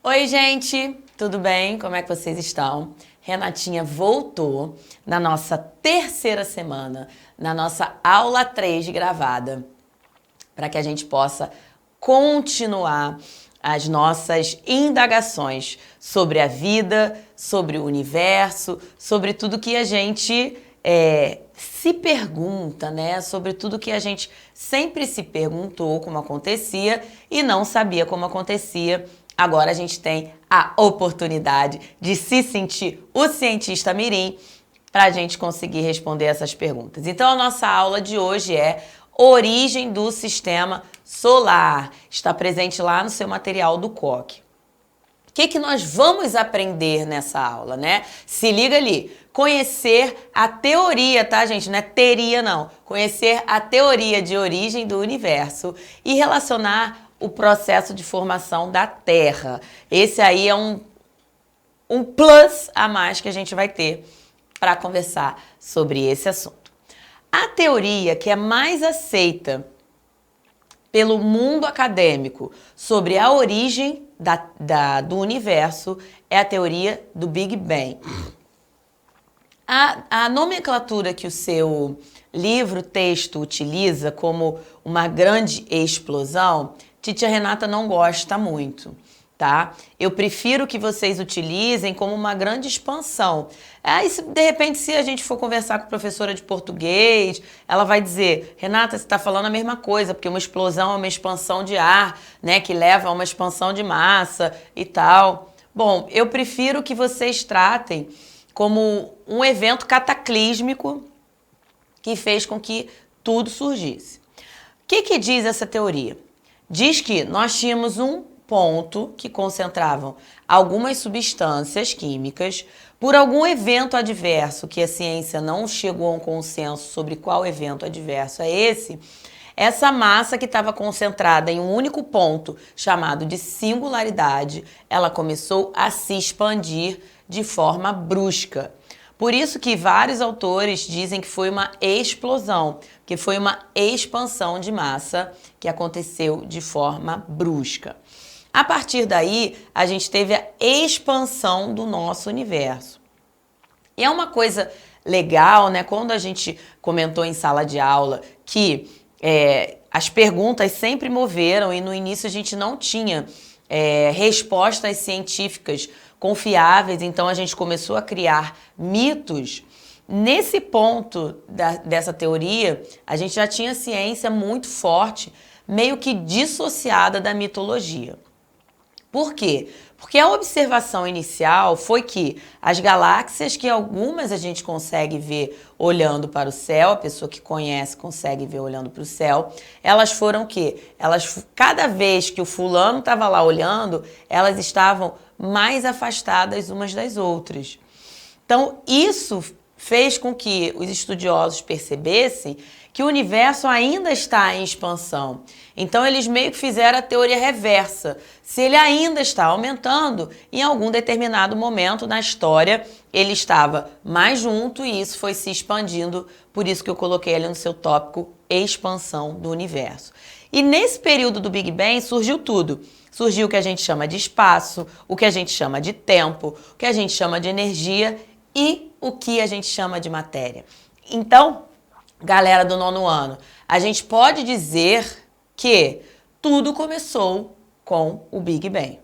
Oi, gente! Tudo bem? Como é que vocês estão? Renatinha voltou na nossa terceira semana, na nossa aula 3 de gravada, para que a gente possa continuar as nossas indagações sobre a vida, sobre o universo, sobre tudo que a gente se pergunta, né? Sobre tudo que a gente sempre se perguntou como acontecia e não sabia como acontecia. Agora a gente tem a oportunidade de se sentir o cientista mirim para a gente conseguir responder essas perguntas. Então a nossa aula de hoje é origem do sistema solar. Está presente lá no seu material do COC. O que nós vamos aprender nessa aula, né? Se liga ali. Conhecer a teoria, tá, gente? Não é teoria, não. Conhecer a teoria de origem do universo e relacionar o processo de formação da Terra. Esse aí é um plus a mais que a gente vai ter para conversar sobre esse assunto. A teoria que é mais aceita pelo mundo acadêmico sobre a origem do universo é a teoria do Big Bang. A nomenclatura que o seu livro-texto utiliza como uma grande explosão, Titia Renata não gosta muito, tá? Eu prefiro que vocês utilizem como uma grande expansão. Aí, de repente, se a gente for conversar com a professora de português, ela vai dizer, Renata, você está falando a mesma coisa, porque uma explosão é uma expansão de ar, né, que leva a uma expansão de massa e tal. Bom, eu prefiro que vocês tratem como um evento cataclísmico que fez com que tudo surgisse. O que diz essa teoria? Diz que nós tínhamos um ponto que concentravam algumas substâncias químicas por algum evento adverso, que a ciência não chegou a um consenso sobre qual evento adverso é esse, essa massa que estava concentrada em um único ponto, chamado de singularidade, ela começou a se expandir de forma brusca. Por isso que vários autores dizem que foi uma explosão, que foi uma expansão de massa que aconteceu de forma brusca. A partir daí, a gente teve a expansão do nosso universo. E é uma coisa legal, né? Quando a gente comentou em sala de aula que as perguntas sempre moveram e no início a gente não tinha respostas científicas confiáveis, então a gente começou a criar mitos. Nesse ponto dessa teoria, a gente já tinha ciência muito forte, meio que dissociada da mitologia. Por quê? Porque a observação inicial foi que as galáxias, que algumas a gente consegue ver olhando para o céu, a pessoa que conhece consegue ver olhando para o céu, elas foram o quê? Cada vez que o fulano estava lá olhando, elas estavam mais afastadas umas das outras. Então, isso fez com que os estudiosos percebessem que o universo ainda está em expansão. Então, eles meio que fizeram a teoria reversa. Se ele ainda está aumentando, em algum determinado momento na história, ele estava mais junto e isso foi se expandindo. Por isso que eu coloquei ali no seu tópico, expansão do universo. E nesse período do Big Bang surgiu tudo. Surgiu o que a gente chama de espaço, o que a gente chama de tempo, o que a gente chama de energia e o que a gente chama de matéria. Então, galera do 9º ano, a gente pode dizer que tudo começou com o Big Bang.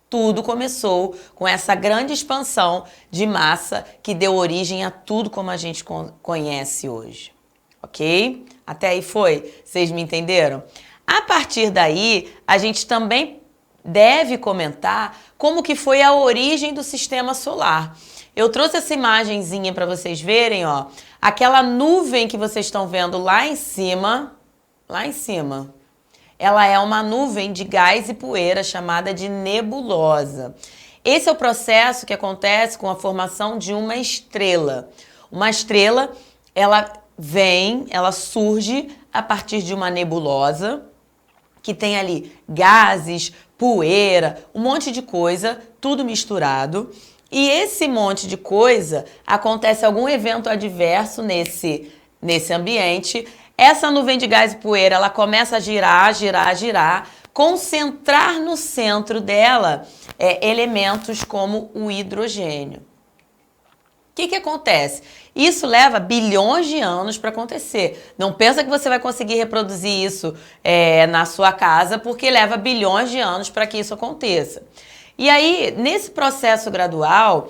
Tudo começou com essa grande expansão de massa que deu origem a tudo como a gente conhece hoje. Ok? Até aí foi? Vocês me entenderam? A partir daí, a gente também deve comentar como que foi a origem do sistema solar. Eu trouxe essa imagenzinha para vocês verem, ó. Aquela nuvem que vocês estão vendo lá em cima, ela é uma nuvem de gás e poeira chamada de nebulosa. Esse é o processo que acontece com a formação de uma estrela. Uma estrela, ela surge a partir de uma nebulosa, que tem ali gases, poeira, um monte de coisa, tudo misturado. E esse monte de coisa, acontece algum evento adverso nesse ambiente. Essa nuvem de gás e poeira, ela começa a girar, concentrar no centro dela elementos como o hidrogênio. O que acontece? Isso leva bilhões de anos para acontecer. Não pensa que você vai conseguir reproduzir isso na sua casa, porque leva bilhões de anos para que isso aconteça. E aí, nesse processo gradual,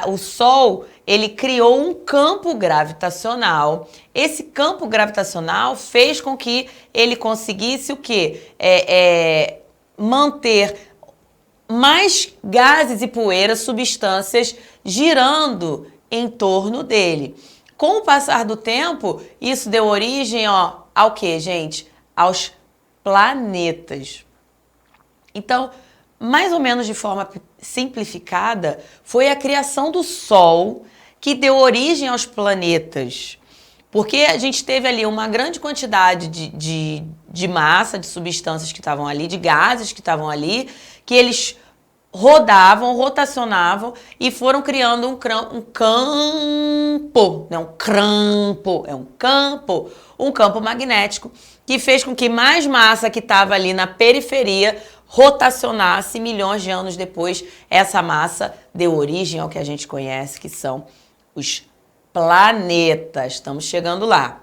o Sol ele criou um campo gravitacional. Esse campo gravitacional fez com que ele conseguisse o quê? Manter mais gases e poeiras, substâncias girando em torno dele. Com o passar do tempo, isso deu origem ao quê, gente? Aos planetas. Então, mais ou menos de forma simplificada, foi a criação do Sol que deu origem aos planetas. Porque a gente teve ali uma grande quantidade de massa, de substâncias que estavam ali, de gases que estavam ali, que eles rodavam, rotacionavam e foram criando um campo magnético que fez com que mais massa que estava ali na periferia rotacionasse. Milhões de anos depois, essa massa deu origem ao que a gente conhece, que são os planetas. Estamos chegando lá.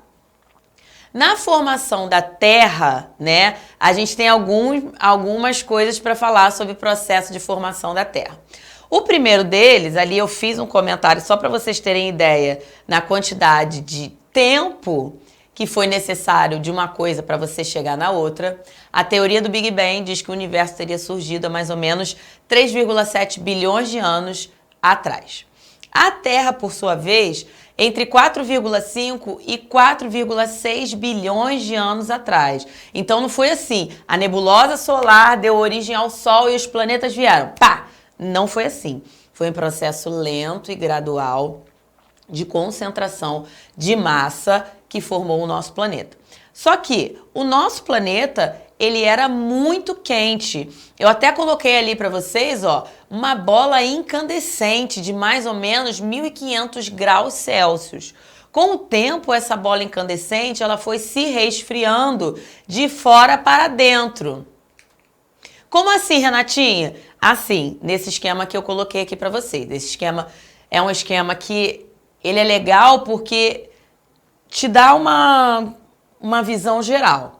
Na formação da Terra, né, a gente tem algumas coisas para falar sobre o processo de formação da Terra. O primeiro deles, ali eu fiz um comentário só para vocês terem ideia na quantidade de tempo que foi necessário de uma coisa para você chegar na outra. A teoria do Big Bang diz que o universo teria surgido há mais ou menos 3,7 bilhões de anos atrás. A Terra, por sua vez, entre 4,5 e 4,6 bilhões de anos atrás. Então não foi assim, a nebulosa solar deu origem ao Sol e os planetas vieram. Pá! Não foi assim. Foi um processo lento e gradual de concentração de massa que formou o nosso planeta. Só que o nosso planeta, ele era muito quente. Eu até coloquei ali para vocês, uma bola incandescente de mais ou menos 1.500 graus Celsius. Com o tempo, essa bola incandescente, ela foi se resfriando de fora para dentro. Como assim, Renatinha? Assim, nesse esquema que eu coloquei aqui para vocês. Esse esquema é um esquema que ele é legal porque te dá uma visão geral.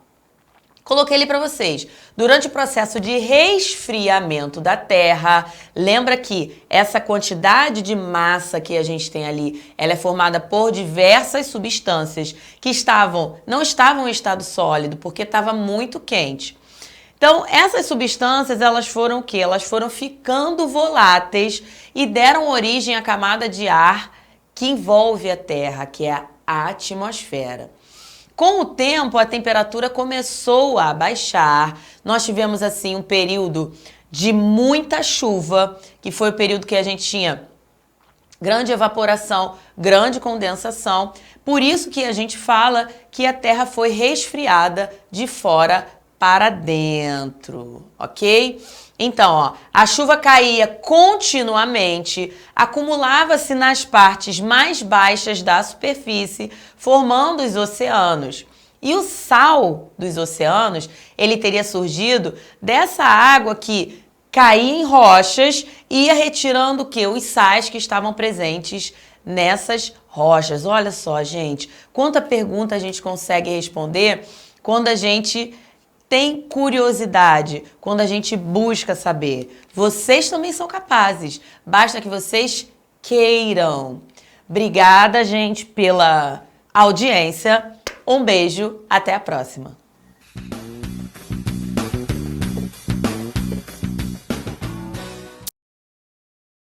Coloquei ele para vocês. Durante o processo de resfriamento da Terra, lembra que essa quantidade de massa que a gente tem ali, ela é formada por diversas substâncias que não estavam em estado sólido, porque estava muito quente. Então, essas substâncias, elas foram o quê? Elas foram ficando voláteis e deram origem à camada de ar que envolve a Terra, que é a atmosfera. Com o tempo, a temperatura começou a baixar. Nós tivemos, assim, um período de muita chuva, que foi o período que a gente tinha grande evaporação, grande condensação. Por isso que a gente fala que a Terra foi resfriada de fora para dentro, ok? Então, a chuva caía continuamente, acumulava-se nas partes mais baixas da superfície, formando os oceanos. E o sal dos oceanos, ele teria surgido dessa água que caía em rochas e ia retirando o quê? Os sais que estavam presentes nessas rochas. Olha só, gente, quanta pergunta a gente consegue responder quando a gente tem curiosidade, quando a gente busca saber. Vocês também são capazes, basta que vocês queiram. Obrigada, gente, pela audiência. Um beijo, até a próxima.